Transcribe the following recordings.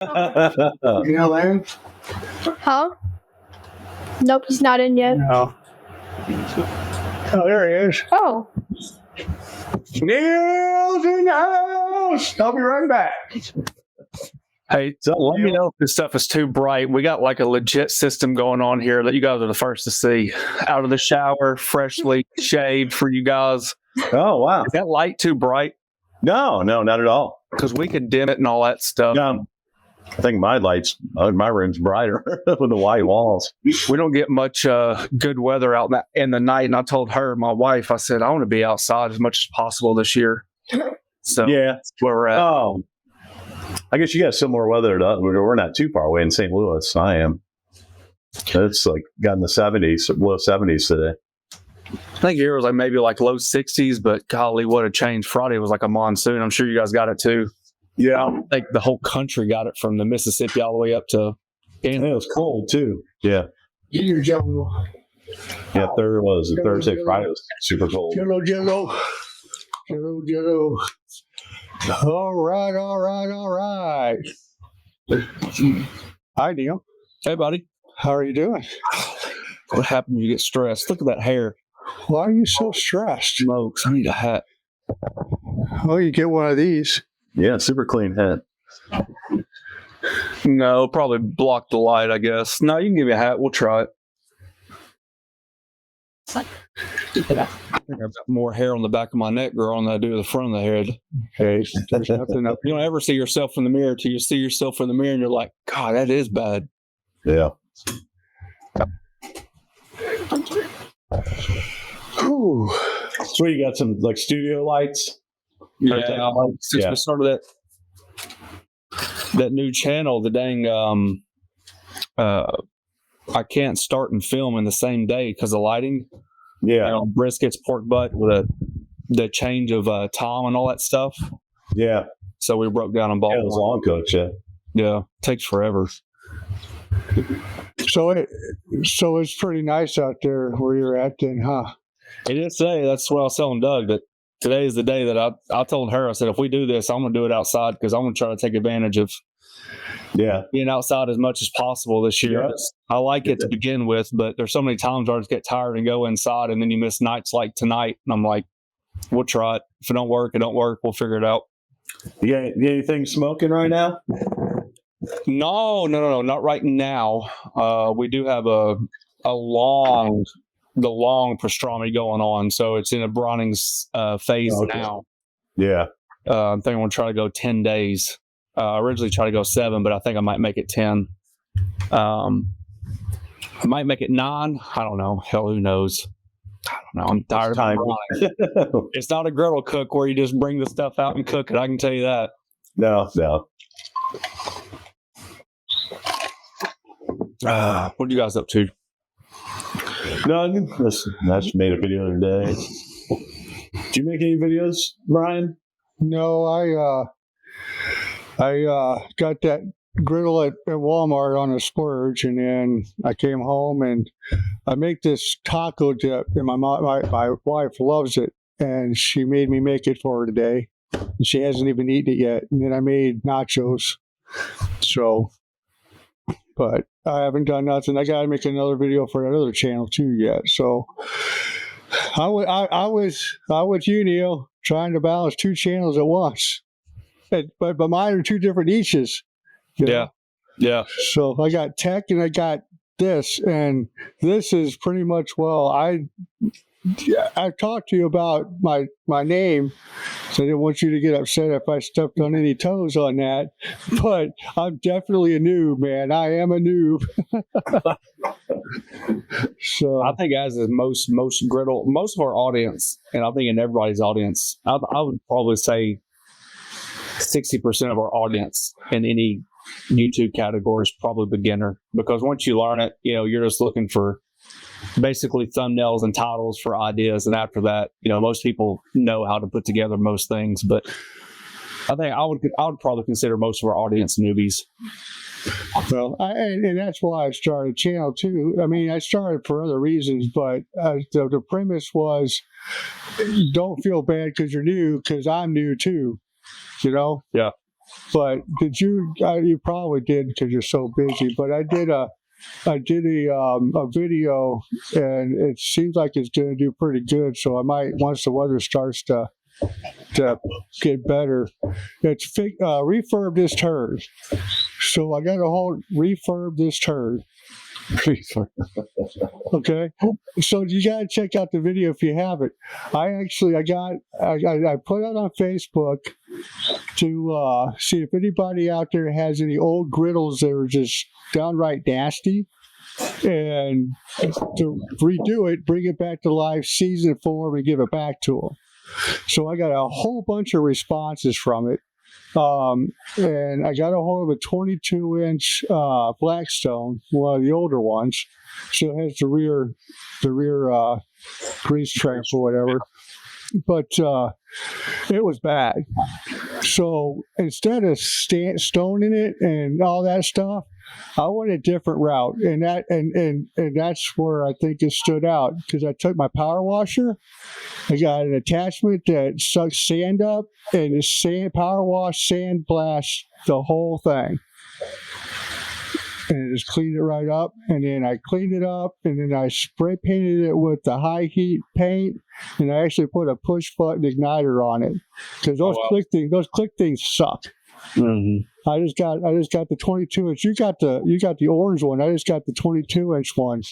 You know, Larry? Huh? Nope, he's not in yet. No. Oh, there he is. Oh. Neil's in the house. I'll be right back. Hey, so let me know if this stuff is too bright. We got like a legit system going on here that you guys are the first to see. Out of the shower, freshly shaved for you guys. Oh, wow. Is that light too bright? No, not at all. Because we could dim it and all that stuff. I think my room's brighter with the white walls. We don't get much good weather out in the night. And I told her, my wife, I said, I want to be outside as much as possible this year. So yeah, that's where we're at. Oh, I guess you got similar weather to us. We're not too far away in St. Louis. I am. It's like got in the 70s, low 70s today. I think here was like maybe like low 60s, but golly, what a change. Friday was like a monsoon. I'm sure you guys got it too. Yeah. I think the whole country got it from the Mississippi all the way up to Kansas. It was cold too. Yeah. Get your jello. Yeah, Thursday, Friday was super cold. Jello. All right. Hi, Neil. Hey, buddy. How are you doing? What happened when you get stressed? Look at that hair. Why are you so stressed? Smokes. I need a hat. Well, you get one of these. Yeah, super clean hat. No, probably block the light, I guess. No, you can give me a hat. We'll try it. I think I've got more hair on the back of my neck, girl, than I do the front of the head. Hey, there's nothing up. You don't ever see yourself in the mirror till you see yourself in the mirror and you're like, God, that is bad. Yeah. Ooh. So you got some like studio lights? Yeah. Since we started that new channel, the dang I can't start and film in the same day because of lighting. Yeah. You know, briskets, pork butt with the change of time and all that stuff. Yeah. So we broke down and bought it was long cooked, Yeah. Takes forever. So it's pretty nice out there where you're at then, huh? It did say, that's what I was telling Doug, that today is the day that I told her, I said, if we do this, I'm going to do it outside because I'm going to try to take advantage of being outside as much as possible this year. Yeah. I like it to begin with, but there's so many times where I just get tired and go inside, and then you miss nights like tonight. And I'm like, we'll try it. If it don't work, it don't work. We'll figure it out. You got anything smoking right now? No, not right now. We do have the long pastrami going on, so it's in a Browning phase now. Yeah. I think I'm going to try to go 10 days. Originally tried to go 7, but I think I might make it 10. I might make it 9. I don't know. Hell, who knows? I don't know. I'm tired of browning. It's not a griddle cook where you just bring the stuff out and cook it. I can tell you that. No. What are you guys up to? No, I just made a video the other day. Did you make any videos, Brian? No, I got that griddle at Walmart on a splurge, and then I came home and I make this taco dip, and my wife loves it, and she made me make it for her today. And she hasn't even eaten it yet. And then I made nachos. So, but I haven't done nothing. I got to make another video for another channel too yet. So I was you, Neil, trying to balance 2 channels at once. But mine are 2 different niches. Yeah. So I got tech and I got this, and this is pretty much, I talked to you about my name, so I didn't want you to get upset if I stepped on any toes on that. But I'm definitely a noob, man. I am a noob. So I think as is most griddle, most of our audience, and I think in everybody's audience, I would probably say 60% of our audience in any YouTube category is probably beginner, because once you learn it, you're just looking for basically thumbnails and titles for ideas, and after that, most people know how to put together most things. But I think I would probably consider most of our audience newbies. Well, and that's why I started a channel too. I mean, I started for other reasons, but the premise was, don't feel bad because you're new, because I'm new too. Yeah. But did you? You probably did because you're so busy. But I did a video, and it seems like it's going to do pretty good. So I might, once the weather starts to get better, it's refurb this turd. So I got to refurb this turd. Okay, so you got to check out the video if you haven't. I put it on Facebook to see if anybody out there has any old griddles that are just downright nasty, and to redo it, bring it back to life, season it for them, and give it back to them. So I got a whole bunch of responses from it. And I got a hold of a 22-inch Blackstone, one of the older ones. So it has the rear grease trap or whatever. But it was bad. So instead of stoning it and all that stuff, I went a different route, and that's where I think it stood out, because I took my power washer, I got an attachment that sucks sand up, and the power wash sand blast the whole thing, and it just cleaned it right up. And then I cleaned it up, and then I spray painted it with the high heat paint, and I actually put a push button igniter on it, because those click things suck. Mm-hmm. I just got the 22-inch. You got the orange one. I just got the 22-inch one,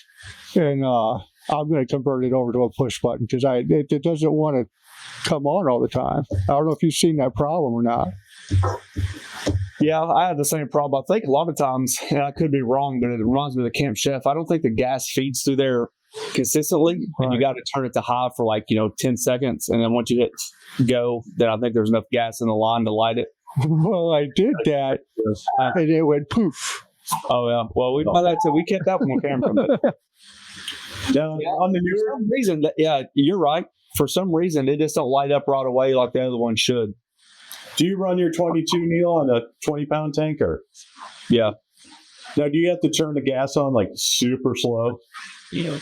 and I'm going to convert it over to a push button, because it doesn't want to come on all the time. I don't know if you've seen that problem or not. Yeah, I had the same problem. I think a lot of times, and I could be wrong, but it reminds me of the Camp Chef. I don't think the gas feeds through there consistently, and you got to turn it to high for 10 seconds, and then once you hit go, then I think there's enough gas in the line to light it. Well, I did that, and it went poof. Oh yeah. Well, we kept that one on camera. But On the for some reason, you're right. For some reason, it just don't light up right away like the other one should. Do you run your 22, Neil, on a 20-pound tanker? Yeah. Now, do you have to turn the gas on super slow? No.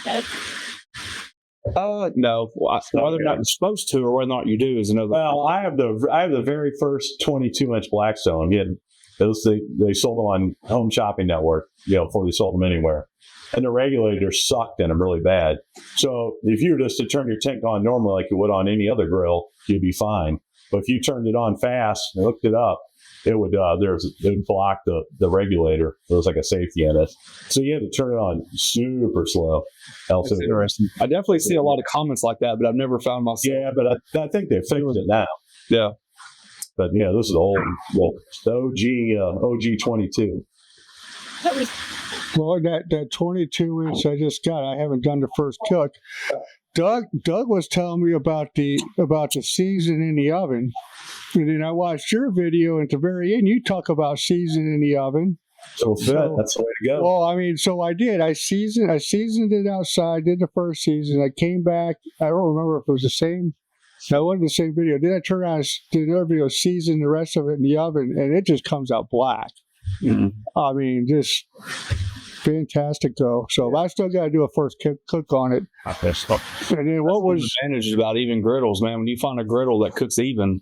Whether or not you're supposed to, or whether or not you do, is another. Well, I have the very first 22-inch Blackstone. Again, they sold them on Home Shopping Network, before they sold them anywhere, and the regulator sucked in them really bad. So if you were just to turn your tank on normally like you would on any other grill, you'd be fine. But if you turned it on fast and hooked it up, it would block the regulator. There was like a safety in it, so you had to turn it on super slow. That's interesting. I definitely see a lot of comments like that, but I've never found myself. Yeah, but I think they fixed it now. Yeah, but yeah, this is the OG 22. Well, that 22-inch I just got, I haven't done the first cook. Doug was telling me about the season in the oven, and then I watched your video. And at the very end, you talk about seasoning in the oven. So that's the way to go. Well, I mean, so I did. I seasoned it outside. Did the first season. I came back. I don't remember if it was the same. That wasn't the same video. Then I turned around and did another video, season the rest of it in the oven, and it just comes out black. Mm-hmm. I mean, just fantastic though. So I still got to do a first cook on it. And then what was the advantage about even griddles, man? When you find a griddle that cooks even,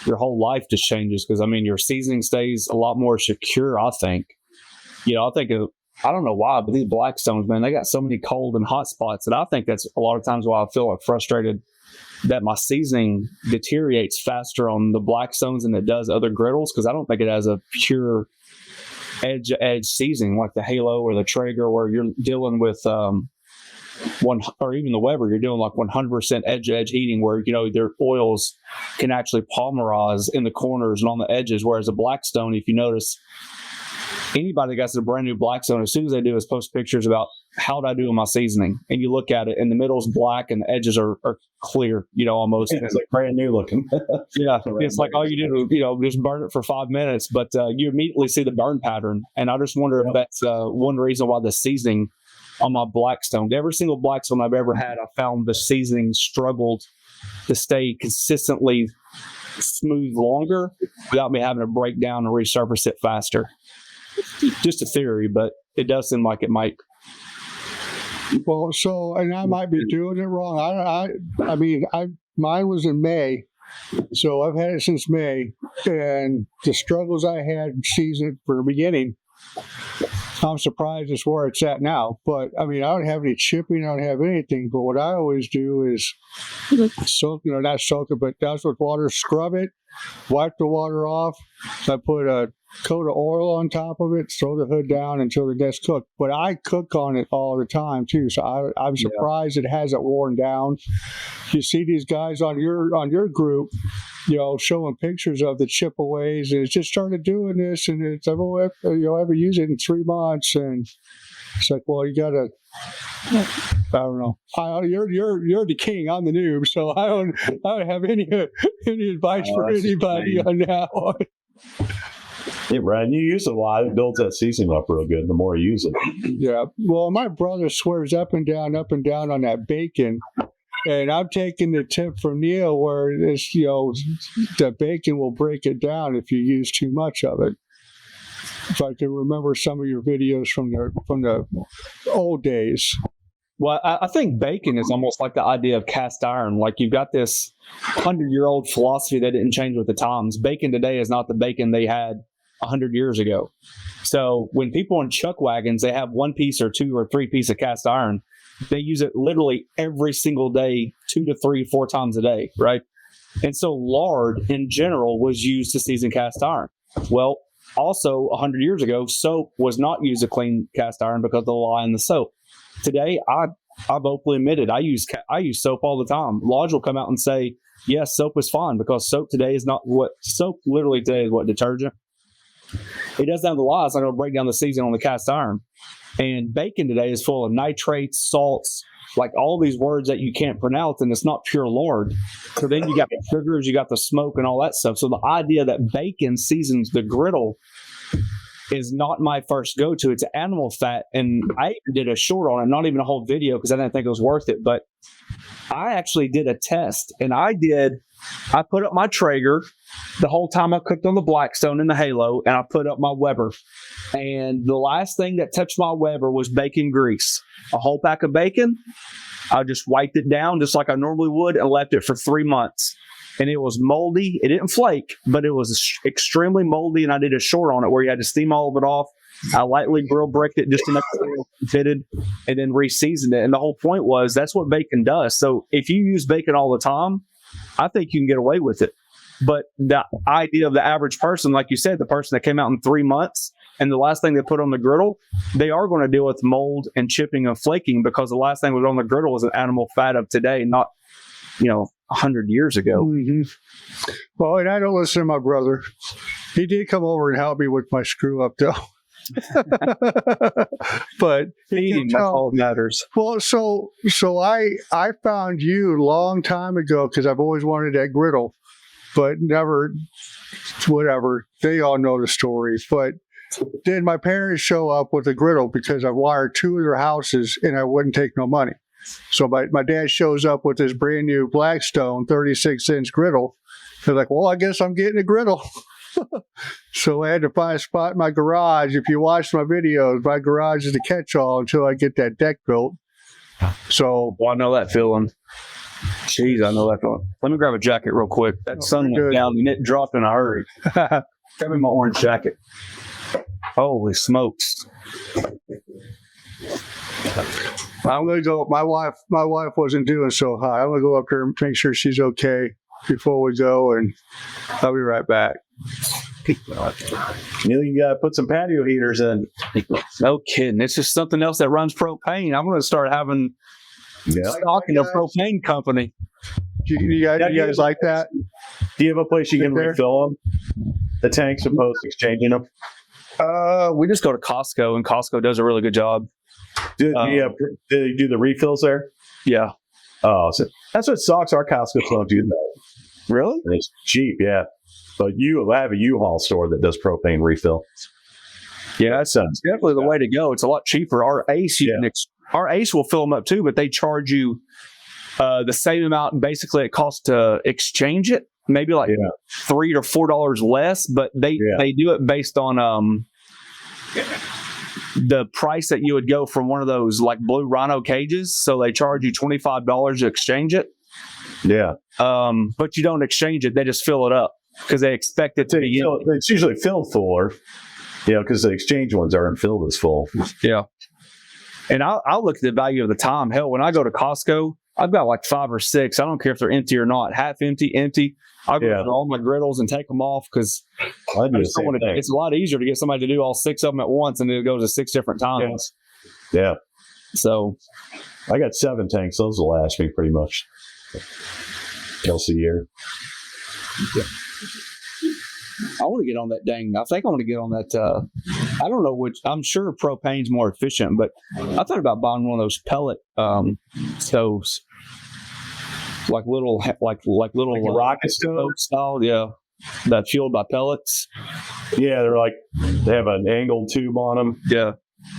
your whole life just changes, because I mean your seasoning stays a lot more secure. I think. I don't know why, but these Blackstones, man, they got so many cold and hot spots that I think that's a lot of times why I feel frustrated that my seasoning deteriorates faster on the Blackstones than it does other griddles, because I don't think it has a pure edge seasoning like the Halo or the Traeger, where you're dealing with one, or even the Weber, you're doing 100% edge heating, where their oils can actually polymerize in the corners and on the edges, whereas a Blackstone, if you notice, anybody that got a brand new Blackstone, as soon as they do is post pictures about how did I do with my seasoning, and you look at it and the middle's black and the edges are clear, almost. It's like brand new looking. Yeah, it's like all you do, just burn it for 5 minutes, but you immediately see the burn pattern. And I just wonder if that's one reason why the seasoning on my Blackstone, every single Blackstone I've ever had, I found the seasoning struggled to stay consistently smooth longer without me having to break down and resurface it faster. Just a theory, but it does seem like it might. Well, so, and I might be doing it wrong. I mean, mine was in May, So I've had it since May, and the struggles I had season for the beginning, I'm surprised it's where it's at now. But I mean, I don't have any chipping, I don't have anything. But what I always do is soak, not soak it, but douse with water, scrub it, wipe the water off. I put a coat of oil on top of it, throw the hood down until the gets cooked. But I cook on it all the time too, so I'm surprised it hasn't worn down. You see these guys on your group, showing pictures of the chip-aways, and it's just started doing this, and it's ever use it in 3 months, and it's like, well, you gotta. I don't know. You're the king. I'm the noob, so I don't have any advice for anybody on that one. Yeah, Brian, you use it a lot. It builds that seasoning up real good the more you use it. Yeah. Well, my brother swears up and down on that bacon. And I'm taking the tip from Neil where it's, the bacon will break it down if you use too much of it. If I can remember some of your videos from the old days. Well, I think bacon is almost like the idea of cast iron. Like you've got this 100-year-old philosophy that didn't change with the times. Bacon today is not the bacon they had 100 years ago. So when people in chuck wagons, they have 1 piece or 2 or 3 piece of cast iron, they use it literally every single day, 2 to 3, 4 times a day, right? And so lard in general was used to season cast iron. Well, also 100 years ago, soap was not used to clean cast iron because of the lye in the soap. Today, I openly admitted I use soap all the time. Lodge will come out and say, yes, soap is fine because soap today is not what soap literally today is what detergent. It doesn't have the lye. It's not going to break down the season on the cast iron. And bacon today is full of nitrates, salts, like all these words that you can't pronounce, and it's not pure lard. So then you got the sugars, you got the smoke and all that stuff. So the idea that bacon seasons the griddle is not my first go-to. It's animal fat. And I even did a short on it, not even a whole video because I didn't think it was worth it. But I actually did a test, and I put up my Traeger the whole time I cooked on the Blackstone and the Halo, and I put up my Weber. And the last thing that touched my Weber was bacon grease. A whole pack of bacon, I just wiped it down just like I normally would and left it for 3 months. And it was moldy. It didn't flake, but it was extremely moldy, and I did a short on it where you had to steam all of it off. I lightly grill bricked it just enough to fitted, and then re-seasoned it. And the whole point was that's what bacon does. So if you use bacon all the time, I think you can get away with it. But the idea of the average person, like you said, the person that came out in 3 months, and the last thing they put on the griddle, they are going to deal with mold and chipping and flaking because the last thing was on the griddle was an animal fat of today, not 100 years ago. Mm-hmm. Well, and I don't listen to my brother. He did come over and help me with my screw up, though. But Feeding, that's all that matters. Well, so I found you a long time ago because I've always wanted that griddle, but never. Whatever, they all know the story. But then my parents show up with a griddle because I wired 2 of their houses and I wouldn't take no money. So my dad shows up with this brand new Blackstone 36-inch griddle. They're like, well, I guess I'm getting a griddle. So I had to find a spot in my garage. If you watch my videos, my garage is the catch-all until I get that deck built. So, well, I know that feeling. Jeez, I know that feeling. Let me grab a jacket real quick. That sun went down and it dropped in a hurry. Grab me my orange jacket. Holy smokes. I'm going to go. My wife wasn't doing so high. I'm going to go up there and make sure she's okay before we go, and I'll be right back. Neil, you got to put some patio heaters in. No kidding. It's just something else that runs propane. I'm going to start having stock in a propane company. You guys like that? Do you have a place you can refill them? The tanks opposed to exchanging them? We just go to Costco, and Costco does a really good job. Do they do the refills there? Yeah. Oh, so that's what sucks. Our Costco don't do that. Really? And it's cheap, yeah. But I have a U-Haul store that does propane refill. Yeah, that's definitely the way to go. It's a lot cheaper. Our Ace, our Ace will fill them up too, but they charge you the same amount, and basically it costs to exchange it. Maybe like $3 to $4 less, but they do it based on the price that you would go from one of those like Blue Rhino cages. So they charge you $25 to exchange it. Yeah. But you don't exchange it; they just fill it up because they expect it to be empty. It's usually filled full, because the exchange ones aren't filled as full. Yeah. And I'll look at the value of the time. Hell, when I go to Costco, I've got like 5 or 6. I don't care if they're empty or not. Half empty, empty. I'll go through all my griddles and take them off because it's a lot easier to get somebody to do all 6 of them at once and it goes to 6 different times. Yeah. So I got 7 tanks. Those will last me pretty much else a year. Yeah. I want to get on that I think I want to get on that. I don't know which. I'm sure propane's more efficient, but I thought about buying one of those pellet stoves, like little rocket stove style. Yeah, that fueled by pellets. Yeah, they have an angled tube on them. Yeah,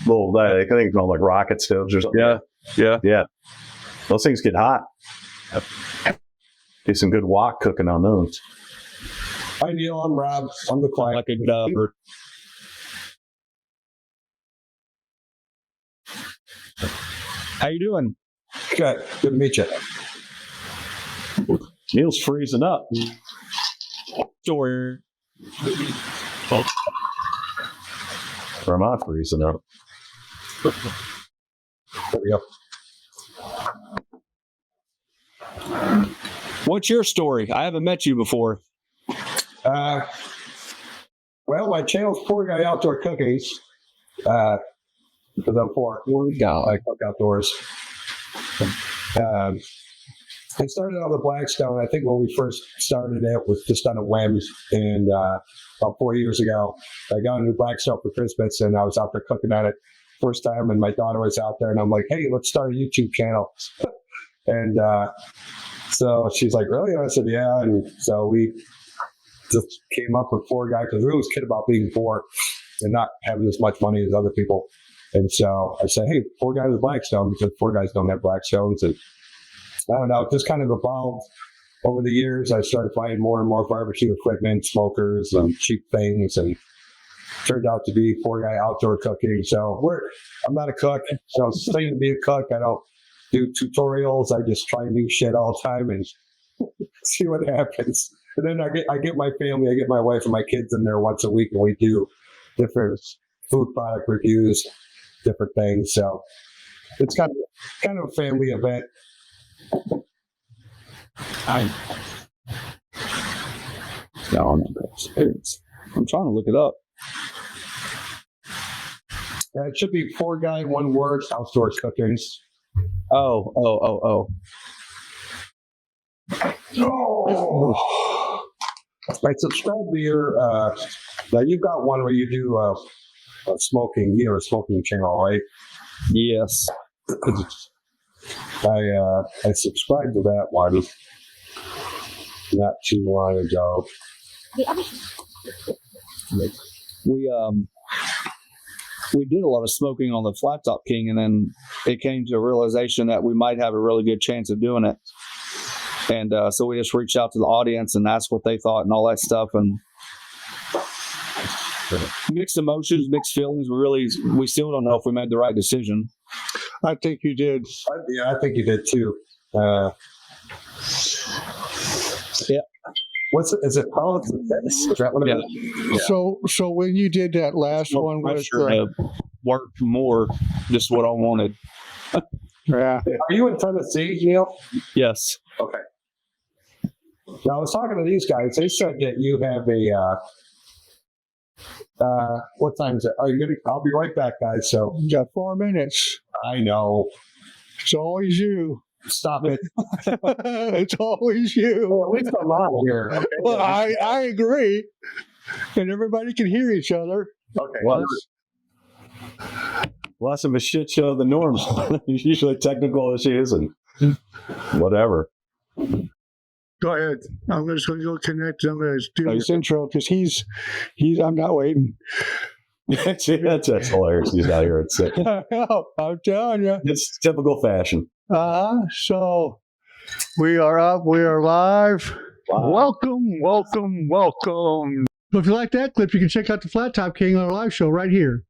I think it's called like rocket stoves or something. Yeah. Those things get hot. Do some good wok cooking on those. Hi, Neil. I'm Rob. I'm the client. Like a dubber. How you doing? Good. Good to meet you. Neil's freezing up. Story. Or am I freezing up? There we go. What's your story? I haven't met you before. Well, my channel's Poor Guy Outdoor Cookies. Because I'm poor guy. I cook outdoors. I started on the Blackstone. I think when we first started it was just on a whim. And about 4 years ago, I got a new Blackstone for Christmas, and I was out there cooking on it first time. And my daughter was out there, and I'm like, "Hey, let's start a YouTube channel." And so she's like, "Really?" And I said, "Yeah." And so we just came up with Poor Guy because we always kid about being poor and not having as much money as other people. And so I said, "Hey, Poor Guy with Blackstone," because poor guys don't have Blackstones. And I don't know, it just kind of evolved over the years. I started finding more and more barbecue equipment, smokers, and cheap things, and turned out to be Poor Guy Outdoor Cooking. So I'm not a cook, so I'm studying to be a cook. I don't do tutorials. I just try new shit all the time and see what happens. And then I get my family, I get my wife and my kids in there once a week, and we do different food product reviews, different things. So it's kind of a family event. I'm trying to look it up. It should be Poor Guy, one word, outdoor cookings. Oh. I subscribe to your. Now you've got one where you do a smoking. You have a smoking channel, right? Yes. I subscribed to that one not too long ago. We did a lot of smoking on the Flat Top King, and then it came to a realization that we might have a really good chance of doing it. And so we just reached out to the audience and asked what they thought and all that stuff. And mixed emotions, mixed feelings. We still don't know if we made the right decision. I think you did. Yeah, I think you did too. Yeah. Is it politics? Is that what it is? Yeah. So when you did that last one, was worked more just what I wanted. yeah. Are you in Tennessee, Neil? Yes. Okay. Now I was talking to these guys. They said that you have a. What time is it? Are you gonna? I'll be right back, guys. So You got 4 minutes. I know. It's always you. Stop it. It's always you. Well, at least I'm on here. Okay? Well, I agree. And everybody can hear each other. Okay. Well, less of a shit show than normal. Usually technical issues and whatever. Go ahead. I'm just going to go connect. I'm going to do this intro because he's. I'm not waiting. That's hilarious. He's out here at 6. I'm telling you. It's typical fashion. So we are up. We are live. Wow. Welcome. So if you like that clip, you can check out the Flat Top King on our live show right here.